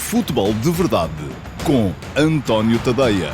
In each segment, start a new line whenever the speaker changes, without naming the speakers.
Futebol de Verdade com António Tadeia.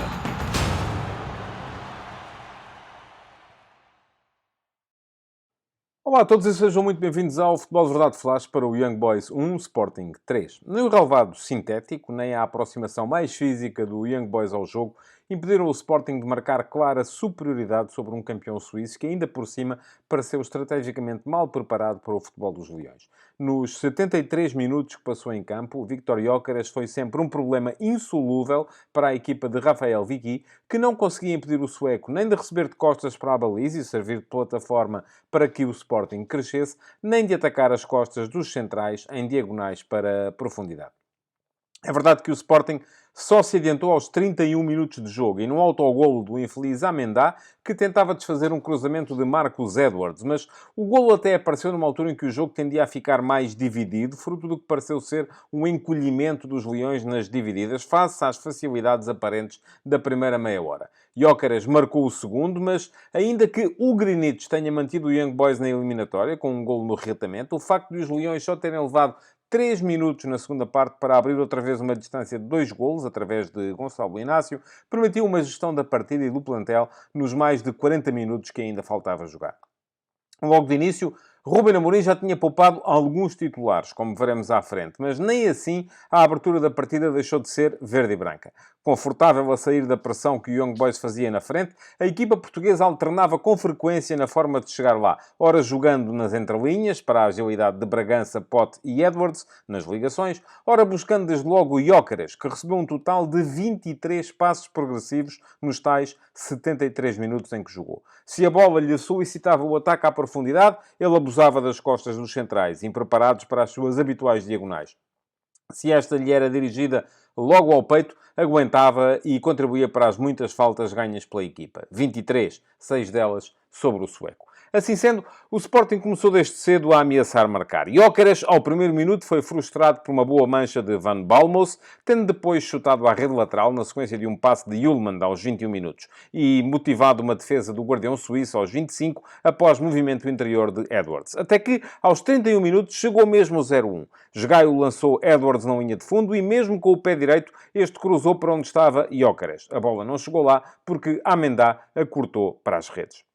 Olá a todos e sejam muito bem-vindos ao Futebol de Verdade Flash para o Young Boys 1, Sporting 3. Nem o relevado sintético, nem a aproximação mais física do Young Boys ao jogo impediram o Sporting de marcar clara superioridade sobre um campeão suíço que, ainda por cima, pareceu estrategicamente mal preparado para o futebol dos Leões. Nos 73 minutos que passou em campo, o Viktor Gyökeres foi sempre um problema insolúvel para a equipa de Rafael Vicky, que não conseguia impedir o sueco nem de receber de costas para a baliza e servir de plataforma para que o Sporting crescesse, nem de atacar as costas dos centrais em diagonais para a profundidade. É verdade que o Sporting só se adiantou aos 31 minutos de jogo e num autogolo do infeliz Amendá, que tentava desfazer um cruzamento de Marcus Edwards. Mas o golo até apareceu numa altura em que o jogo tendia a ficar mais dividido, fruto do que pareceu ser um encolhimento dos Leões nas divididas, face às facilidades aparentes da primeira meia hora. Gyökeres marcou o segundo, mas ainda que o Grinic tenha mantido o Young Boys na eliminatória, com um golo no reatamento, o facto de os Leões só terem levado 3 minutos na segunda parte para abrir outra vez uma distância de 2 golos, através de Gonçalo Inácio, permitiu uma gestão da partida e do plantel nos mais de 40 minutos que ainda faltava jogar. Logo de início, Ruben Amorim já tinha poupado alguns titulares, como veremos à frente, mas nem assim a abertura da partida deixou de ser verde e branca. Confortável a sair da pressão que o Young Boys fazia na frente, a equipa portuguesa alternava com frequência na forma de chegar lá, ora jogando nas entrelinhas, para a agilidade de Bragança, Pote e Edwards, nas ligações, ora buscando desde logo o Gyökeres, que recebeu um total de 23 passos progressivos nos tais 73 minutos em que jogou. Se a bola lhe solicitava o ataque à profundidade, ele abusava das costas dos centrais, impreparados para as suas habituais diagonais. Se esta lhe era dirigida logo ao peito, aguentava e contribuía para as muitas faltas ganhas pela equipa. 23, 6 delas sobre o sueco. Assim sendo, o Sporting começou desde cedo a ameaçar marcar. Gyökeres, ao primeiro minuto, foi frustrado por uma boa mancha de Van Balmos, tendo depois chutado à rede lateral na sequência de um passe de Hjulmand aos 21 minutos e motivado uma defesa do guardião suíço aos 25, após movimento interior de Edwards. Até que, aos 31 minutos, chegou mesmo o 0-1. Gaio lançou Edwards na linha de fundo e, mesmo com o pé direito, este cruzou para onde estava Gyökeres. A bola não chegou lá porque Amendá a cortou para as redes.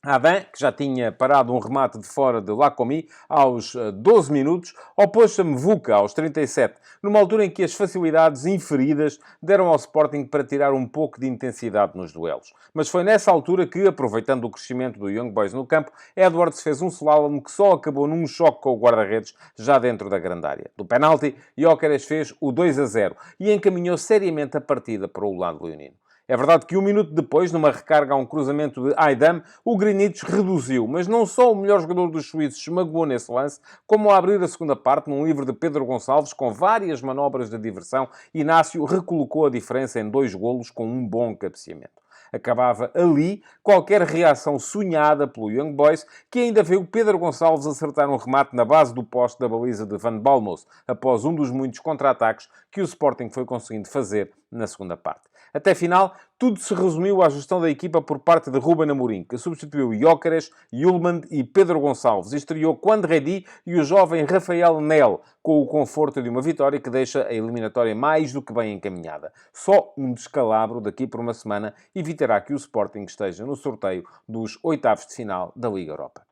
Adan, que já tinha parado um remate de fora de Lacomi aos 12 minutos, opôs-se a Mvuka aos 37, numa altura em que as facilidades inferidas deram ao Sporting para tirar um pouco de intensidade nos duelos. Mas foi nessa altura que, aproveitando o crescimento do Young Boys no campo, Edwards fez um slalom que só acabou num choque com o guarda-redes já dentro da grande área. Do penalti, Gyökeres fez o 2-0 e encaminhou seriamente a partida para o lado leonino. É verdade que um minuto depois, numa recarga a um cruzamento de Aydam, o Grinic reduziu. Mas não só o melhor jogador dos suíços se magoou nesse lance, como ao abrir a segunda parte, num livre de Pedro Gonçalves, com várias manobras de diversão, Inácio recolocou a diferença em 2 golos com um bom cabeceamento. Acabava ali qualquer reação sonhada pelo Young Boys, que ainda viu Pedro Gonçalves acertar um remate na base do poste da baliza de Van Balmos, após um dos muitos contra-ataques que o Sporting foi conseguindo fazer na segunda parte. Até final, tudo se resumiu à gestão da equipa por parte de Ruben Amorim, que substituiu Gyökeres, Hjulmand e Pedro Gonçalves, e estreou Quandredi e o jovem Rafael Nel, com o conforto de uma vitória que deixa a eliminatória mais do que bem encaminhada. Só um descalabro daqui por uma semana evitará que o Sporting esteja no sorteio dos oitavos de final da Liga Europa.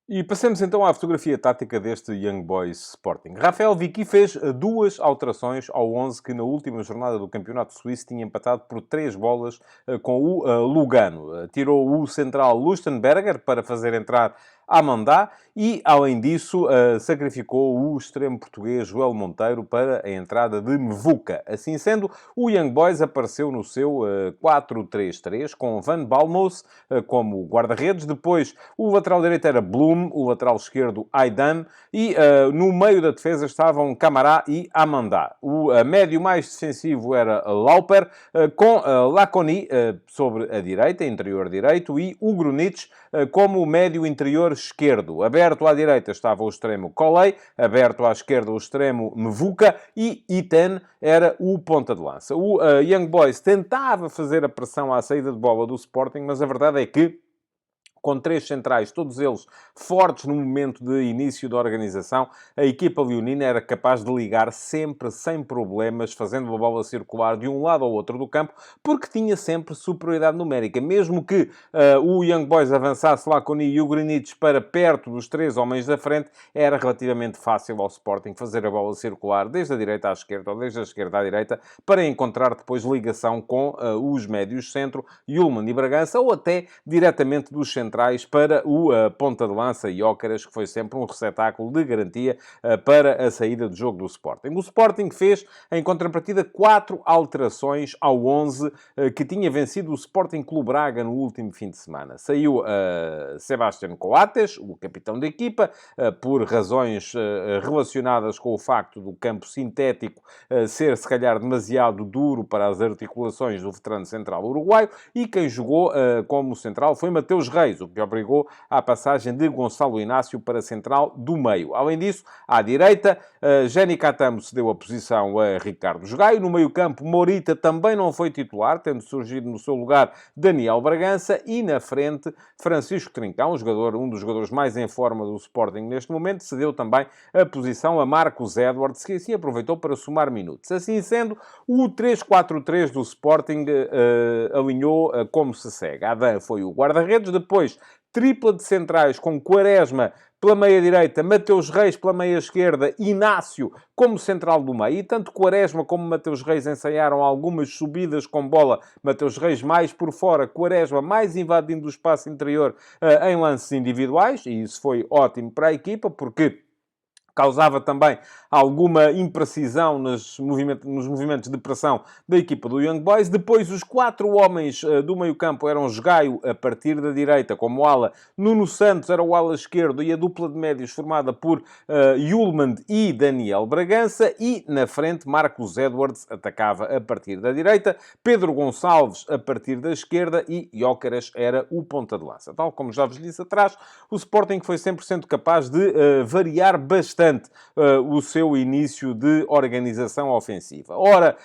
E passemos então à fotografia tática deste Young Boys Sporting. Rafael Vicky fez 2 alterações ao 11 que na última jornada do Campeonato Suíço tinha empatado por 3 bolas com o Lugano. Tirou o central Lustenberger para fazer entrar Amandá e, além disso, sacrificou o extremo português Joel Monteiro para a entrada de Mvuka. Assim sendo, o Young Boys apareceu no seu 4-3-3 com Van Balmos como guarda-redes. Depois, o lateral direito era Blum, o lateral esquerdo Aydam e no meio da defesa estavam Camará e Amandá. O médio mais defensivo era Lauper, com Laconi sobre a direita, interior direito, e o Grunic como médio interior esquerdo. Aberto à direita estava o extremo Colley, aberto à esquerda o extremo Mvuka e Iten era o ponta de lança. O Young Boys tentava fazer a pressão à saída de bola do Sporting, mas a verdade é que com 3 centrais, todos eles fortes no momento de início da organização, a equipa leonina era capaz de ligar sempre, sem problemas, fazendo a bola circular de um lado ao outro do campo, porque tinha sempre superioridade numérica. Mesmo que o Young Boys avançasse lá com o Ugrinic para perto dos 3 homens da frente, era relativamente fácil ao Sporting fazer a bola circular desde a direita à esquerda ou desde a esquerda à direita, para encontrar depois ligação com os médios centro, Yulman e Bragança, ou até diretamente dos centrais para o ponta de lança Gyökeres, que foi sempre um receptáculo de garantia para a saída de jogo do Sporting. O Sporting fez, em contrapartida, 4 alterações ao 11 que tinha vencido o Sporting Clube Braga no último fim de semana. Saiu Sebastián Coates, o capitão da equipa, por razões relacionadas com o facto do campo sintético ser, se calhar, demasiado duro para as articulações do veterano central uruguaio, e quem jogou como central foi Mateus Reis, o que obrigou à passagem de Gonçalo Inácio para central do meio. Além disso, à direita, Jenny Catamo cedeu a posição a Ricardo Gaio. No meio-campo, Morita também não foi titular, tendo surgido no seu lugar Daniel Bragança, e na frente, Francisco Trincão, um dos jogadores mais em forma do Sporting neste momento, cedeu também a posição a Marcos Edwards, que assim aproveitou para somar minutos. Assim sendo, o 3-4-3 do Sporting alinhou como se segue. Adam foi o guarda-redes, depois tripla de centrais com Quaresma pela meia-direita, Mateus Reis pela meia-esquerda, Inácio como central do meio. E tanto Quaresma como Mateus Reis ensaiaram algumas subidas com bola. Mateus Reis mais por fora, Quaresma mais invadindo o espaço interior em lances individuais. E isso foi ótimo para a equipa, porque causava também alguma imprecisão nos movimentos de pressão da equipa do Young Boys. Depois, os 4 homens do meio-campo eram Gaio a partir da direita, como ala. Nuno Santos era o ala esquerdo, e a dupla de médios formada por Yulman e Daniel Bragança. E, na frente, Marcos Edwards atacava a partir da direita, Pedro Gonçalves a partir da esquerda, e Gyökeres era o ponta de lança. Tal como já vos disse atrás, o Sporting foi sempre sendo capaz de variar bastante o seu início de organização ofensiva. Ora,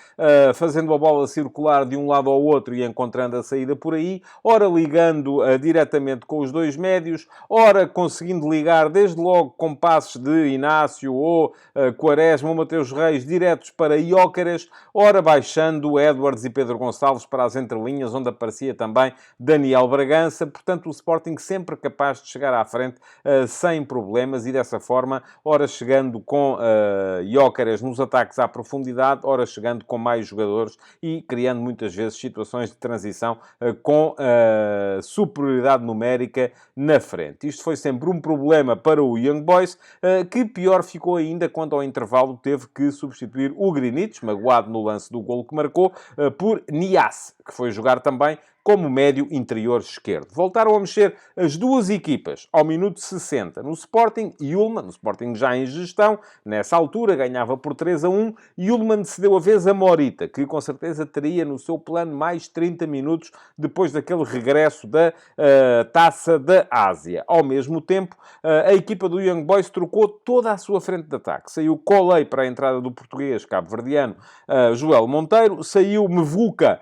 fazendo a bola circular de um lado ao outro e encontrando a saída por aí, ora ligando diretamente com os 2 médios, ora conseguindo ligar desde logo com passes de Inácio ou Quaresma ou Mateus Reis diretos para Gyökeres, ora baixando Edwards e Pedro Gonçalves para as entrelinhas, onde aparecia também Daniel Bragança. Portanto, o Sporting sempre capaz de chegar à frente sem problemas, e dessa forma, ora chegando com Gyökeres nos ataques à profundidade, ora chegando com mais jogadores e criando muitas vezes situações de transição com superioridade numérica na frente. Isto foi sempre um problema para o Young Boys, que pior ficou ainda quando ao intervalo teve que substituir o Grinic, magoado no lance do golo que marcou, por Niasse, que foi jogar também como médio interior esquerdo. Voltaram a mexer as duas equipas ao minuto 60. No Sporting, Yulman, no Sporting já em gestão, nessa altura ganhava por 3-1, Yulman cedeu a vez a Morita, que com certeza teria no seu plano mais 30 minutos depois daquele regresso da Taça da Ásia. Ao mesmo tempo, a equipa do Young Boys trocou toda a sua frente de ataque. Saiu Colei para a entrada do português cabo-verdiano Joel Monteiro, saiu Mevuca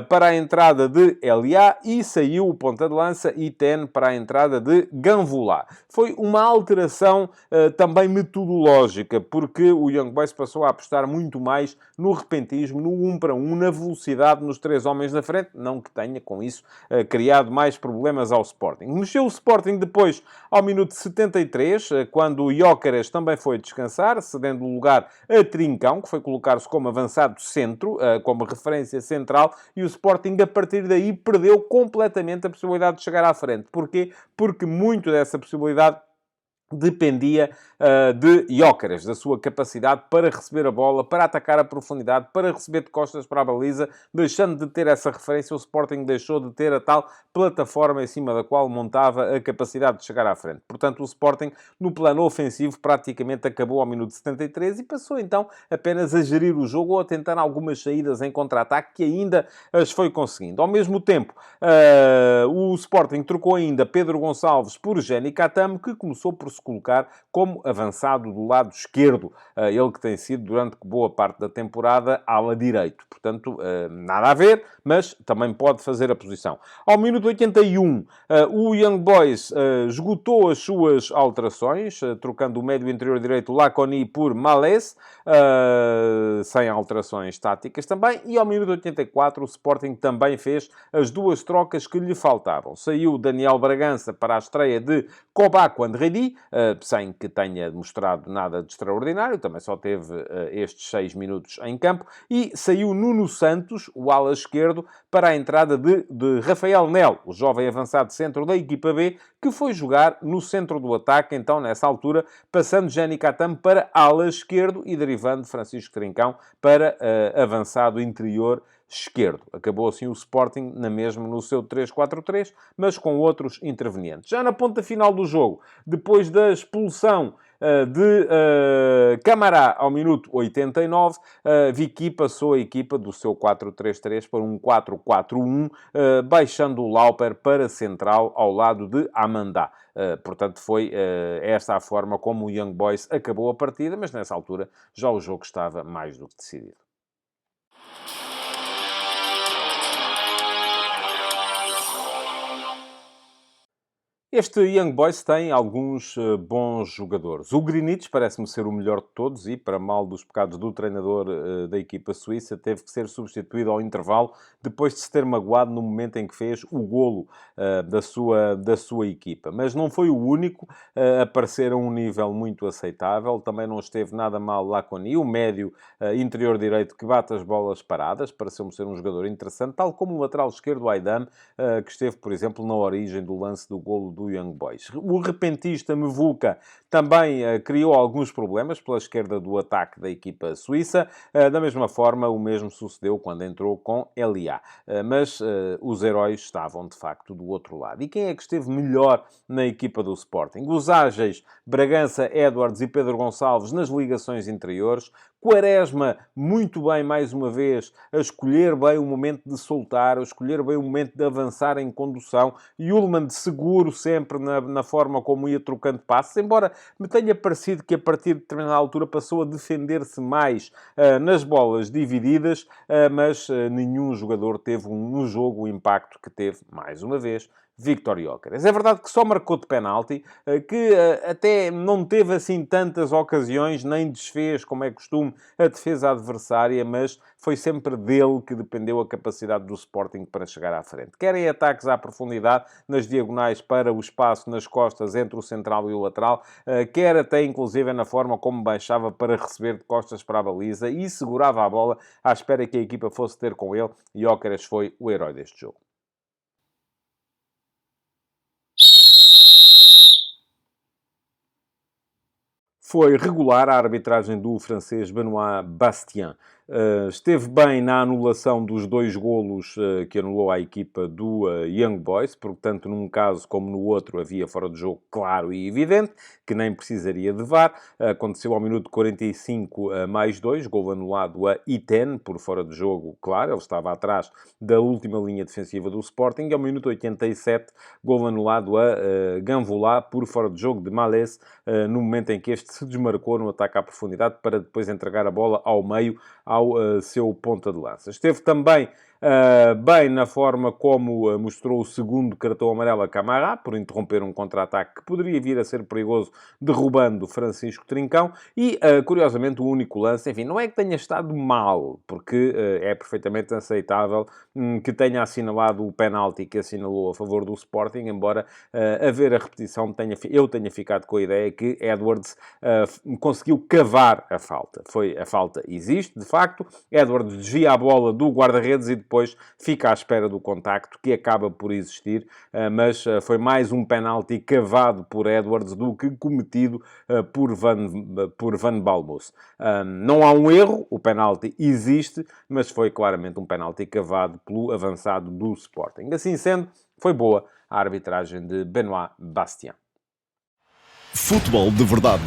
para a entrada de Elia, e saiu o ponta de lança Iten para a entrada de Ganvula. Foi uma alteração também metodológica, porque o Young Boys passou a apostar muito mais no repentismo, no 1 para 1, na velocidade nos 3 homens da frente, não que tenha com isso criado mais problemas ao Sporting. Mexeu o Sporting depois ao minuto 73, quando o Gyökeres também foi descansar, cedendo o lugar a Trincão, que foi colocar-se como avançado centro, como referência central, e o Sporting a partir daí perdeu completamente a possibilidade de chegar à frente. Porquê? Porque muito dessa possibilidade dependia de Gyökeres, da sua capacidade para receber a bola, para atacar a profundidade, para receber de costas para a baliza. Deixando de ter essa referência, o Sporting deixou de ter a tal plataforma em cima da qual montava a capacidade de chegar à frente. Portanto, o Sporting, no plano ofensivo, praticamente acabou ao minuto 73 e passou então apenas a gerir o jogo ou a tentar algumas saídas em contra-ataque, que ainda as foi conseguindo. Ao mesmo tempo, o Sporting trocou ainda Pedro Gonçalves por Jenny Catamo, que começou por se colocar como avançado do lado esquerdo. Ele que tem sido, durante boa parte da temporada, ala direito. Portanto, nada a ver, mas também pode fazer a posição. Ao minuto 81, o Young Boys esgotou as suas alterações, trocando o médio interior direito Laconi por Malés, sem alterações táticas também. E ao minuto 84, o Sporting também fez as duas trocas que lhe faltavam. Saiu Daniel Bragança para a estreia de Kobaku Andredi, sem que tenha mostrado nada de extraordinário, também só teve estes 6 minutos em campo, e saiu Nuno Santos, o ala esquerdo, para a entrada de Rafael Nel, o jovem avançado centro da equipa B, que foi jogar no centro do ataque, então, nessa altura, passando Jani Catam para ala esquerdo e derivando Francisco Trincão para avançado interior esquerdo. Acabou assim o Sporting na mesma no seu 3-4-3, mas com outros intervenientes. Já na ponta final do jogo, depois da expulsão de Camará ao minuto 89, Vicky passou a equipa do seu 4-3-3 para um 4-4-1, baixando o Lauper para central ao lado de Amandá. Portanto, foi esta a forma como o Young Boys acabou a partida, mas nessa altura já o jogo estava mais do que decidido. Este Young Boys tem alguns bons jogadores. O Grinic parece-me ser o melhor de todos e, para mal dos pecados do treinador da equipa suíça, teve que ser substituído ao intervalo depois de se ter magoado no momento em que fez o golo da sua equipa. Mas não foi o único a aparecer a um nível muito aceitável. Também não esteve nada mal Laconi, o médio interior direito que bate as bolas paradas. Pareceu-me ser um jogador interessante, tal como o lateral esquerdo Aidam, que esteve, por exemplo, na origem do lance do golo do Young Boys. O repentista Mevuka também criou alguns problemas pela esquerda do ataque da equipa suíça. Da mesma forma, o mesmo sucedeu quando entrou com Elia. Mas os heróis estavam, de facto, do outro lado. E quem é que esteve melhor na equipa do Sporting? Os ágeis Bragança, Edwards e Pedro Gonçalves nas ligações interiores. Quaresma, muito bem, mais uma vez, a escolher bem o momento de soltar, a escolher bem o momento de avançar em condução. E Ullmann de seguro sempre na forma como ia trocando passos, embora me tenha parecido que a partir de determinada altura passou a defender-se mais nas bolas divididas, mas nenhum jogador teve no jogo o impacto que teve, mais uma vez, Viktor Gyökeres. É verdade que só marcou de penalti, que até não teve assim tantas ocasiões, nem desfez, como é costume, a defesa adversária, mas foi sempre dele que dependeu a capacidade do Sporting para chegar à frente. Quer em ataques à profundidade, nas diagonais para o espaço nas costas entre o central e o lateral, quer até inclusive na forma como baixava para receber de costas para a baliza e segurava a bola à espera que a equipa fosse ter com ele. Gyökeres foi o herói deste jogo. Foi regular a arbitragem do francês Benoît Bastien. Esteve bem na anulação dos 2 golos que anulou a equipa do Young Boys, porque tanto num caso como no outro havia fora de jogo claro e evidente, que nem precisaria de VAR. Aconteceu ao minuto 45 mais 2, gol anulado a Iten, por fora de jogo, claro, ele estava atrás da última linha defensiva do Sporting, e ao minuto 87, gol anulado a Ganvola, por fora de jogo de Malés, no momento em que este se desmarcou no ataque à profundidade para depois entregar a bola ao meio ao seu ponta de lança. Esteve também bem na forma como mostrou o segundo cartão amarelo a Camará, por interromper um contra-ataque que poderia vir a ser perigoso, derrubando Francisco Trincão. E, curiosamente, o único lance, enfim, não é que tenha estado mal, porque é perfeitamente aceitável que tenha assinalado o penalti que assinalou a favor do Sporting, embora a ver a repetição eu tenha ficado com a ideia que Edwards conseguiu cavar a falta. A falta existe, de facto. Edwards desvia a bola do guarda-redes e depois fica à espera do contacto, que acaba por existir, mas foi mais um penalti cavado por Edwards do que cometido por Van Balmos. Não há um erro, o penalti existe, mas foi claramente um penalti cavado pelo avançado do Sporting. Assim sendo, foi boa a arbitragem de Benoît Bastien.
Futebol de verdade